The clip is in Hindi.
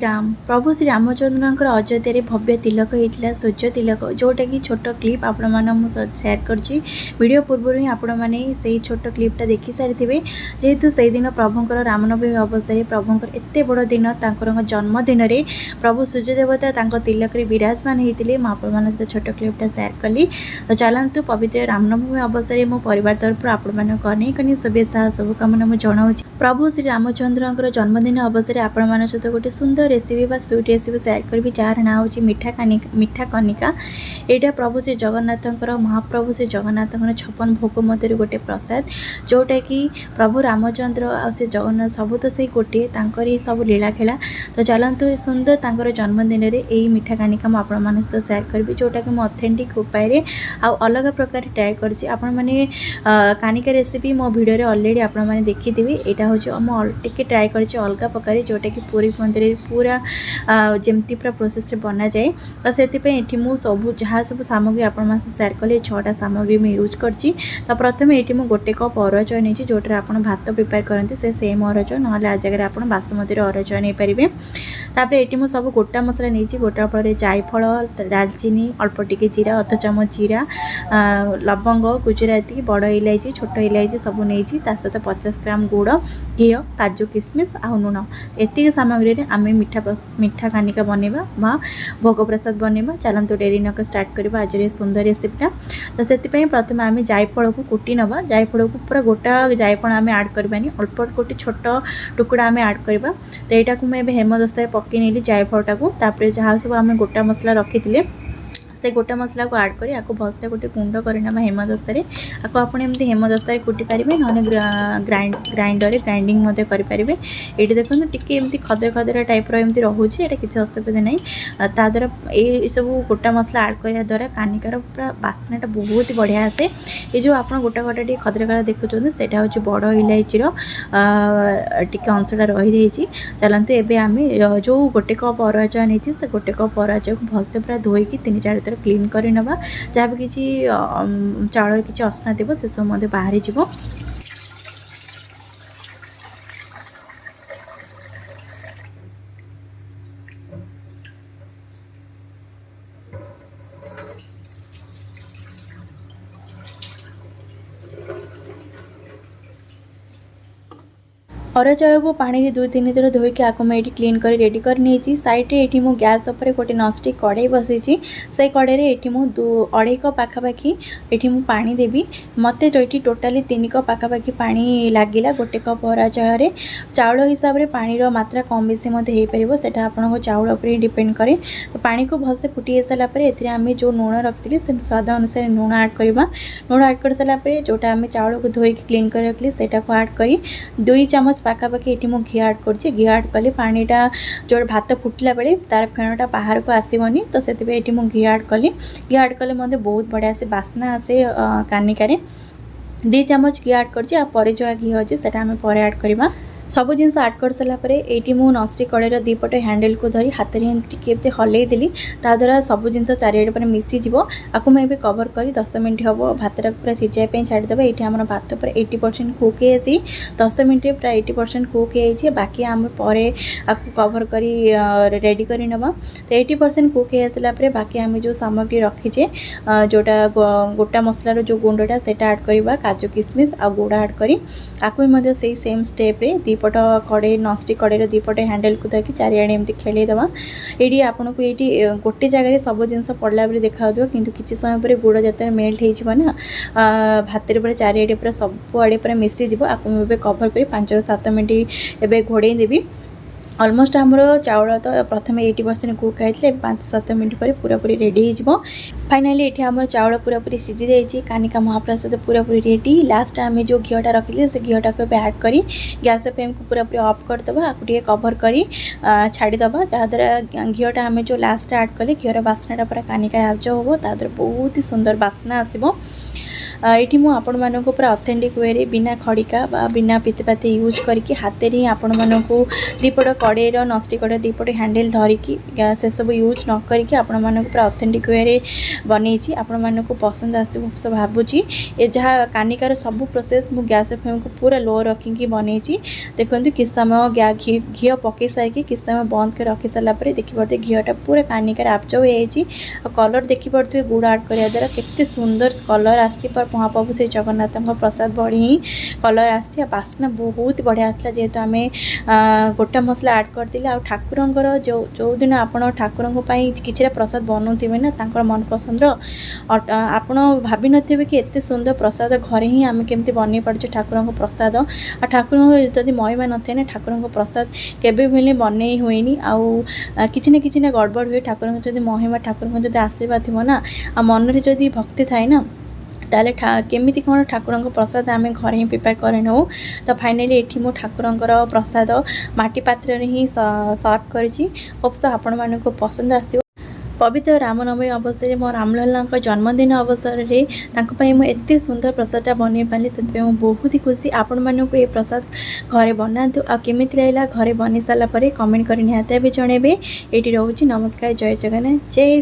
राम। प्रभु श्री रामचंद्र अयोध्या भव्य तिलक होता सूर्य तिलक जोटा कि छोट क्लिप आपण सेयार करडियो पूर्व ही आपण मैंने छोट क्लिपटा देखी सारी जेहेतु से दिन प्रभुंर रामनवमी अवसर प्रभुंर एत बड़ दिन जन्मदिन में प्रभु सूर्य देवता तिलक विराजमान होते मुझे सहित छोट क्लिपटा सेयार कली। तो चलतु पवित्र रामनवमी अवसर मो परिवार तरफ आपण मानक अनेक अनेक शुभेच्छा शुभकामना मुझे जनाऊँ। प्रभु श्री रामचंद्र जन्मदिन अवसर आपण मान सहित गोटे सुंदर रेसिपी बा स्वीट रेसिपी सेयार करी जार ना हो मीठा कनिका। यहाँ प्रभु श्री जगन्नाथ महाप्रभु श्री जगन्नाथ 56 भोग मध्य गोटे प्रसाद जोटा कि प्रभु रामचंद्र आ से जगन्नाथ सबू तो से गोटे ही सब लीला खेला। तो चलतु सुंदर तांकर जन्मदिन में यही मीठा कानिका मुझे मान सहित सेयार करी जोटा कि ऑथेंटिक उपाय अलग प्रकार ट्राए कर कानिका रेसिपी मो भिडियो ऑलरेडी आपण मैंने देखी यहाँ हूँ टे ट्राए कर अलग प्रकार जोटा कि पूरी मंदिर पूरा जमती पूरा प्रोसेस बना जाए। तो से सब जहाँ सब सामग्री आपण सेयार कले 6टा सामग्री मैं यूज करची। तो प्रथम ये गोटे कप अरुआ चाउल नहीं जोटा आप भात प्रिपेयर करते से सेम अरुआ चाउल ना जगह आप बासमती अरुआ चाउल नहीं पारे। तापर ये मुझे सब गोटा मसला नहीं गोटा फल जायफल दालचीनी अल्प टिके जीरा अध चामच जीरा लवंग गुजराती बड़ इलायची छोट इलायची सब नहीं सहित 50 ग्राम गुड़ घी काजू किशमिश आ लुण एतिक सामग्री आम मीठा कानिका बनवा भोग प्रसाद बनवा। चलतु डेरी नक स्टार्ट करवा आज सुंदर रेसिपीटा। तो से प्रथम आम जायफल को कुटी नवा जायफल को पूरा गोटा जायफल आम आड करवानी अल्प गोटे छोट टुकड़ा आम आड करवा। तो यहाँ को मुझे हेमदस्तार पकई नेली जायफलटा को तापर जहाँ सब आम गोटा मसला रखी से गोटा मसला को आड करी आपको भलसे गोटे गुंड करना हेमदस्तार आपको आपने एमती हेमदस्तार कुटी पारे ना ग्राइंडर ग्राइंडिंग करें। ये देखो टी एमती खदरा खदरा टाइप एमती रोचे ये किसी असुविधा नहीं। ता द्वारा ये सब गोटा मसला आड करने द्वारा कानिकार पूरा बास्नाटा बहुत बढ़िया आसे। ये जो आप गोटा गोटा टी खदरा खदरा देखुं से हूँ बड़ इलायचीर टी अंशटा रही। चलते एवं आम जो गोटे कप अरुआ चाउल नहीं से गोटे कप अरुआ चाउल को भलसे पूरा धोईकी 3-4 थर क्लीन करवा जहाँ भी किसी चाउल किसी असना थी से सब बाहरी जीव। अरुआ चाउल को पानी में 2-3 थर धोईकी आपको मैं ये क्लीन कर रेडी कर नहीं साइड रे ये गैस उपर गोटे नॉनस्टिक कड़ाई बसई से कड़ाई ये मुझे 2.5 कप पाखापाखि ये पानी देवी मत ये टोटाली 3 कप पाखापाखि पानी लगिला गोटे कप अरुआ चाउल चाउल हिसाब से पानी मात्रा कम बेसी हो पार से आपको चाउल उपर डिपेंड करे। तो पानी को भलसे फुटी सारापर आम जो लुण रखी से स्वाद अनुसार लुण आड करवा लुण आड कर सारापर जोटा आम चाउल को धोईकी क्लीन कर रखी से आड कर 2 चामच पाखापाखि ये मुझे घी आड कर घी आड कले पानीटा जो भात फुटला बेले तार फेणटा बाहर को आसबनी। तो से ये मुझे घी आड कली घी आड कले मत बहुत बढ़िया से बास्ना आसे कानिकार 2 चामच घी आड कर जो घी अच्छे से आम पर आड करवा सब जिन आड कर सारापर ये मुझे नॉनस्टिक कड़ाईर 2 पटे हैंडल को धरी हाथ में टी हल्ई देली ताद्वारा सब जिन चारिड़े पर मिसीज आपको मैं कवर कर 10 मिनट हम भातटा पूरा सिझाई छाड़देव। ये आम भात पूरा 80% कुक है 10 मिनट पूरा 80% कुक है बाकी आम पर आपको कवर कर रेडी कर नवा। तो 80% कुक है सारापर बाकी आम जो सामग्री रखीचे जोटा गोटा मसलार जो गुंडटा से आड करवा काजू किशमिश आ गुड़ आड करी आपको से सेम स्टेप्रे 2 पट कड़े नॉनस्टिक कड़ाईर 2 पटे हैंडल को धरकी चारिआडे एमती खेलदेवा। ये आपन को ये गोटे जगह सब जिनस पड़ला बेले देखा कि किसी समय पर गुड़ जो मेल्ट होना भात पूरा चारिआडे पूरा सबुआड़े पूरा मिसीज आपको कवर कर 5-7 मिनट एवं घोड़े देवी। ऑलमोस्ट आमर चाउल तो प्रथम 80% कुक होते 5-7 मिनट पर पूरा पूरी रेडी हो। फाइनाली ये आम चाउल पूरा पूरी सीझी जाइए कानिका महाप्रसाद पूरा पूरी रेडी। लास्ट आम जो घीटा रखी से घीटा को ऐड करी गैस फ्लेम को पूरा पूरी ऑफ करदे आपको कवर कर छाड़ीदे जहाद्वारा घीटा आम जो लास्ट ऐड कले घीर बास्नाटा पूरा कानिका आब्जर्व हो ताद्वारा बहुत ही सुंदर बास्ना आसो। ये मुझे आपण मानक पूरा ऑथेंटिक वे रे बिना खड़िका बिना पितपाती यूज करके हाथ में आपण मानक दीपट कड़े नस्टी कड़े दीपट हैंडल धरिकी से सब यूज न करके आपण मानक पूरा ऑथेंटिक वे रे बनई आपण मानक पसंद आस भावुची ये जहाँ कानिकार सब प्रोसेस मु गैस फ्लेम को पूरा लो रखिकी बनई देखो कि समय घी पकई सारिकी कि समय बंद कर रखी सारापर देखिपे घीटा पूरा कानिकार आबज हो कलर देखिपे गुड़ आड करने द्वारा केते सुंदर कलर आसी महाप्रभु श्री जगन्नाथ प्रसाद बढ़ी कलर आसी बास्ना बहुत बढ़िया आसला जेहेतु आम गोटा मसला आड करते आ ठाकुर जो दिन आप ठाकुर कि प्रसाद बनाऊे ना तांकर मन पसंद आप भाभी नथिबे कि एते सुंदर प्रसाद घरे ही आम केमती बन पार्छ ठाकुर प्रसाद आ ठाकुर जदि महिमा नथे ना ठाकुर प्रसाद केबे भी बन हुएनी आउ किछि ना गड़बड़ हुए ठाकुर जदि महिमा ठाकुर जदि आशीर्वाद थी ना आ मन में जदि भक्ति थाए ना ताले केमिति कौन ठाकुर प्रसाद आम घर ही प्रिपेयर करें नौ तो फाइनाली ये मो ठाकुर प्रसाद माटी पात्र ही सर्व करी होप्स आपण मानक पसंद आस पवित्र रामनवमी अवसर में मो रामलला जन्मदिन अवसर में मुझे सुंदर प्रसादटा बन पारि से बहुत ही खुशी आपण मानक ये प्रसाद घरे बनातु आ केमिति लागला घरे बनी सारापर कमेंट कर निहाती भी जनइबे। ये रोचे नमस्कार जय जगन्नाथ जय।